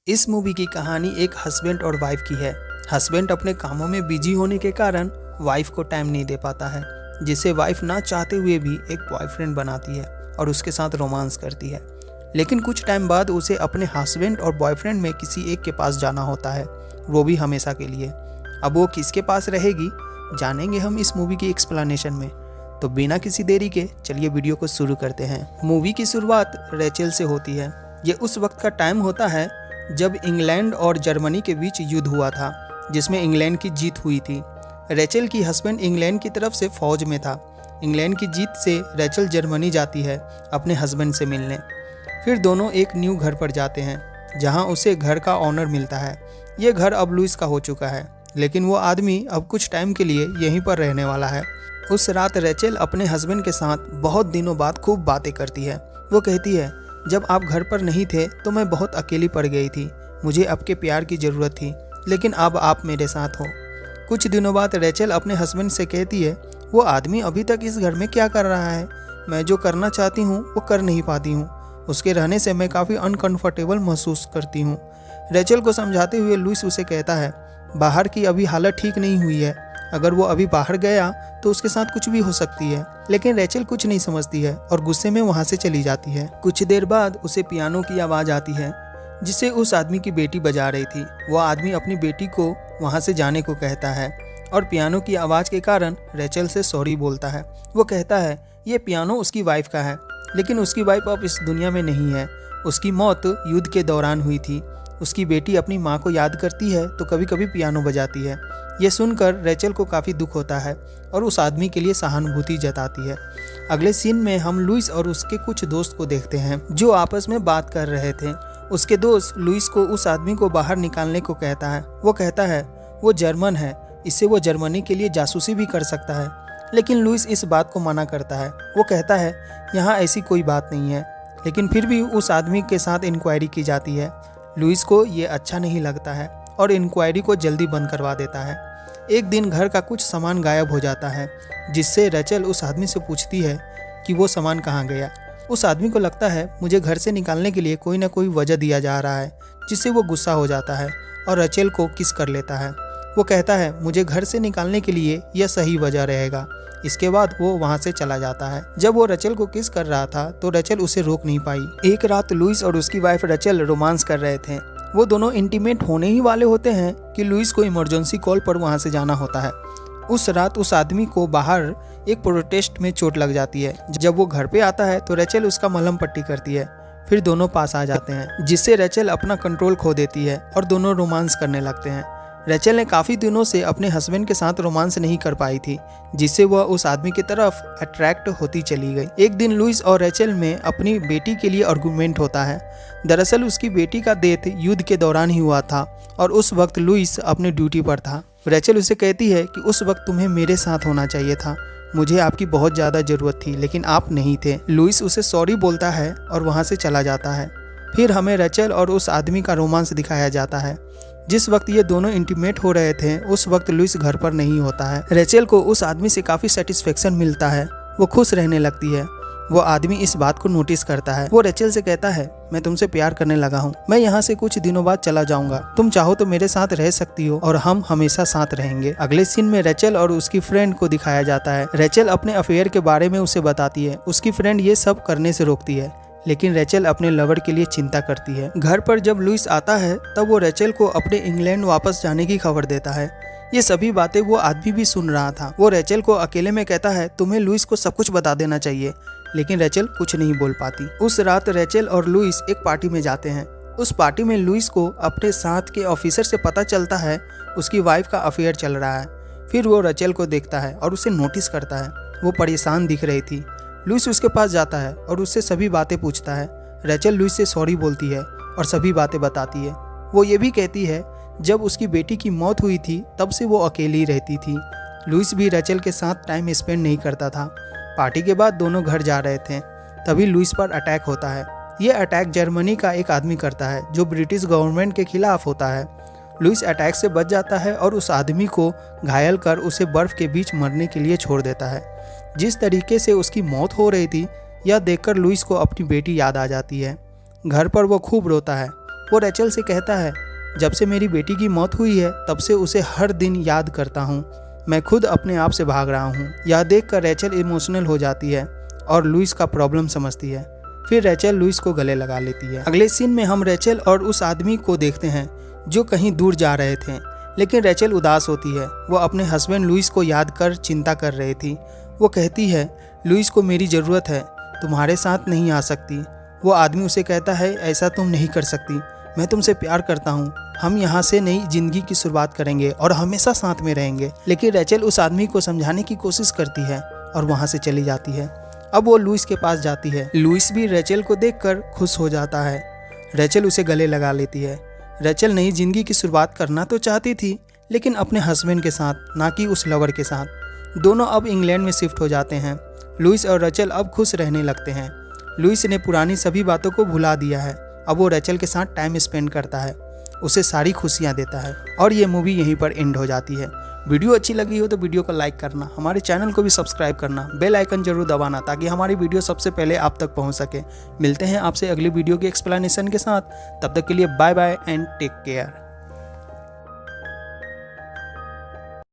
इस मूवी की कहानी एक हस्बैंड और वाइफ की है। हस्बैंड अपने कामों में बिजी होने के कारण वाइफ को टाइम नहीं दे पाता है, जिसे वाइफ ना चाहते हुए भी एक बॉयफ्रेंड बनाती है और उसके साथ रोमांस करती है। लेकिन कुछ टाइम बाद उसे अपने हस्बैंड और बॉयफ्रेंड में किसी एक के पास जाना होता है, वो भी हमेशा के लिए। अब वो किसके पास रहेगी, जानेंगे हम इस मूवी की एक्सप्लेनेशन में। तो बिना किसी देरी के चलिए वीडियो को शुरू करते हैं। मूवी की शुरुआत रेचल से होती है। ये उस वक्त का टाइम होता है जब इंग्लैंड और जर्मनी के बीच युद्ध हुआ था, जिसमें इंग्लैंड की जीत हुई थी। रेचल की हस्बैंड इंग्लैंड की तरफ से फौज में था। इंग्लैंड की जीत से रेचल जर्मनी जाती है अपने हस्बैंड से मिलने। फिर दोनों एक न्यू घर पर जाते हैं, जहां उसे घर का ऑनर मिलता है। ये घर अब लुइस का हो चुका है, लेकिन वो आदमी अब कुछ टाइम के लिए यहीं पर रहने वाला है। उस रात रेचल अपने हस्बैंड के साथ बहुत दिनों बाद खूब बातें करती है। वो कहती है, जब आप घर पर नहीं थे तो मैं बहुत अकेली पड़ गई थी। मुझे आपके प्यार की ज़रूरत थी, लेकिन अब आप मेरे साथ हो। कुछ दिनों बाद रेचल अपने हस्बैंड से कहती है, वो आदमी अभी तक इस घर में क्या कर रहा है। मैं जो करना चाहती हूँ वो कर नहीं पाती हूँ। उसके रहने से मैं काफ़ी अनकंफर्टेबल महसूस करती हूँ। रेचल को समझाते हुए लुइस उसे कहता है, बाहर की अभी हालत ठीक नहीं हुई है। अगर वो अभी बाहर गया तो उसके साथ कुछ भी हो सकती है। लेकिन रेचल कुछ नहीं समझती है और गुस्से में वहाँ से चली जाती है। कुछ देर बाद उसे पियानो की आवाज़ आती है, जिसे उस आदमी की बेटी बजा रही थी। वो आदमी अपनी बेटी को वहाँ से जाने को कहता है और पियानो की आवाज़ के कारण रेचल से सॉरी बोलता है। वो कहता है ये पियानो उसकी वाइफ का है, लेकिन उसकी वाइफ अब इस दुनिया में नहीं है। उसकी मौत युद्ध के दौरान हुई थी। उसकी बेटी अपनी माँ को याद करती है तो कभी कभी पियानो बजाती है। ये सुनकर रेचल को काफ़ी दुख होता है और उस आदमी के लिए सहानुभूति जताती है। अगले सीन में हम लुइस और उसके कुछ दोस्त को देखते हैं, जो आपस में बात कर रहे थे। उसके दोस्त लुइस को उस आदमी को बाहर निकालने को कहता है। वो कहता है वो जर्मन है, इससे वो जर्मनी के लिए जासूसी भी कर सकता है। लेकिन लुइस इस बात को मना करता है। वो कहता है यहाँ ऐसी कोई बात नहीं है। लेकिन फिर भी उस आदमी के साथ इंक्वायरी की जाती है। लुइस को ये अच्छा नहीं लगता है और इंक्वायरी को जल्दी बंद करवा देता है। एक दिन घर का कुछ सामान गायब हो जाता है, जिससे रेचल उस आदमी से पूछती है कि वो सामान कहाँ गया। उस आदमी को लगता है मुझे घर से निकालने के लिए कोई ना कोई वजह दिया जा रहा है, जिससे वो गुस्सा हो जाता है और रेचल को किस कर लेता है। वो कहता है मुझे घर से निकालने के लिए यह सही वजह रहेगा। इसके बाद वो वहाँ से चला जाता है। जब वो रेचल को किस कर रहा था तो रेचल उसे रोक नहीं पाई। एक रात लुइस और उसकी वाइफ रेचल रोमांस कर रहे थे। वो दोनों इंटीमेट होने ही वाले होते हैं कि लुइस को इमरजेंसी कॉल पर वहाँ से जाना होता है। उस रात उस आदमी को बाहर एक प्रोटेस्ट में चोट लग जाती है। जब वो घर पे आता है तो रेचल उसका मलहम पट्टी करती है। फिर दोनों पास आ जाते हैं, जिससे रेचल अपना कंट्रोल खो देती है और दोनों रोमांस करने लगते हैं। रेचल ने काफ़ी दिनों से अपने हस्बैंड के साथ रोमांस नहीं कर पाई थी, जिससे वह उस आदमी की तरफ अट्रैक्ट होती चली गई। एक दिन लुइस और रेचल में अपनी बेटी के लिए आर्गुमेंट होता है। दरअसल उसकी बेटी का डेथ युद्ध के दौरान ही हुआ था और उस वक्त लुइस अपने ड्यूटी पर था। रेचल उसे कहती है कि उस वक्त तुम्हें मेरे साथ होना चाहिए था। मुझे आपकी बहुत ज़्यादा ज़रूरत थी, लेकिन आप नहीं थे। लुइस उसे सॉरी बोलता है और वहाँ से चला जाता है। फिर हमें रेचल और उस आदमी का रोमांस दिखाया जाता है। जिस वक्त ये दोनों इंटीमेट हो रहे थे, उस वक्त लुइस घर पर नहीं होता है। रेचल को उस आदमी से काफ़ी सेटिस्फेक्शन मिलता है। वो खुश रहने लगती है। वो आदमी इस बात को नोटिस करता है। वो रेचल से कहता है, मैं तुमसे प्यार करने लगा हूँ। मैं यहाँ से कुछ दिनों बाद चला जाऊंगा। तुम चाहो तो मेरे साथ रह सकती हो और हम हमेशा साथ रहेंगे। अगले सीन में रेचल और उसकी फ्रेंड को दिखाया जाता है। रेचल अपने अफेयर के बारे में उसे बताती है। उसकी फ्रेंड ये सब करने से रोकती है, लेकिन रेचल अपने लवर के लिए चिंता करती है। घर पर जब लुइस आता है तब वो रेचल को अपने इंग्लैंड वापस जाने की खबर देता है। ये सभी बातें वो आदमी भी सुन रहा था। वो रेचल को अकेले में कहता है, तुम्हें लुइस को सब कुछ बता देना चाहिए। लेकिन रेचल कुछ नहीं बोल पाती। उस रात रेचल और लुइस एक पार्टी में जाते हैं। उस पार्टी में लुइस को अपने साथ के ऑफिसर से पता चलता है उसकी वाइफ का अफेयर चल रहा है। फिर वो रेचल को देखता है और उसे नोटिस करता है। वो परेशान दिख रही थी। लुइस उसके पास जाता है और उससे सभी बातें पूछता है। रेचल लुइस से सॉरी बोलती है और सभी बातें बताती है। वो ये भी कहती है जब उसकी बेटी की मौत हुई थी तब से वो अकेली रहती थी। लुइस भी रेचल के साथ टाइम स्पेंड नहीं करता था। पार्टी के बाद दोनों घर जा रहे थे, तभी लुइस पर अटैक होता है। ये अटैक जर्मनी का एक आदमी करता है, जो ब्रिटिश गवर्नमेंट के खिलाफ होता है। लुइस अटैक से बच जाता है और उस आदमी को घायल कर उसे बर्फ़ के बीच मरने के लिए छोड़ देता है। जिस तरीके से उसकी मौत हो रही थी, यह देखकर लुइस को अपनी बेटी याद आ जाती है। घर पर वो खूब रोता है वो रेचल से कहता है, जब से मेरी बेटी की मौत हुई है तब से उसे हर दिन याद करता हूँ। मैं खुद अपने आप से भाग रहा हूँ। यह देखकर रेचल इमोशनल हो जाती है और लुइस का प्रॉब्लम समझती है। फिर रेचल लुइस को गले लगा लेती है। अगले सीन में हम रेचल और उस आदमी को देखते हैं जो कहीं दूर जा रहे थे, लेकिन रेचल उदास होती है। वो अपने हस्बैंड लुइस को याद कर चिंता कर रही थी। वो कहती है, लुइस को मेरी ज़रूरत है, तुम्हारे साथ नहीं आ सकती। वो आदमी उसे कहता है, ऐसा तुम नहीं कर सकती, मैं तुमसे प्यार करता हूँ, हम यहाँ से नई जिंदगी की शुरुआत करेंगे और हमेशा साथ में रहेंगे। लेकिन रेचल उस आदमी को समझाने की कोशिश करती है और वहाँ से चली जाती है। अब वो लुइस के पास जाती है। लुइस भी रेचल को देखकर खुश हो जाता है। रेचल उसे गले लगा लेती है। रेचल नई जिंदगी की शुरुआत करना तो चाहती थी, लेकिन अपने हस्बैंड के साथ, ना कि उस लवर के साथ। दोनों अब इंग्लैंड में शिफ्ट हो जाते हैं। लुइस और रेचल अब खुश रहने लगते हैं। लुइस ने पुरानी सभी बातों को भुला दिया है। अब वो रेचल के साथ टाइम स्पेंड करता है, उसे सारी खुशियाँ देता है। और ये मूवी यहीं पर एंड हो जाती है। वीडियो अच्छी लगी हो तो वीडियो को लाइक करना, हमारे चैनल को भी सब्सक्राइब करना, बेल आइकन जरूर दबाना ताकि हमारी वीडियो सबसे पहले आप तक पहुंच सके। मिलते हैं आपसे अगली वीडियो की एक्सप्लेनेशन के साथ। तब तक के लिए bye bye and take care.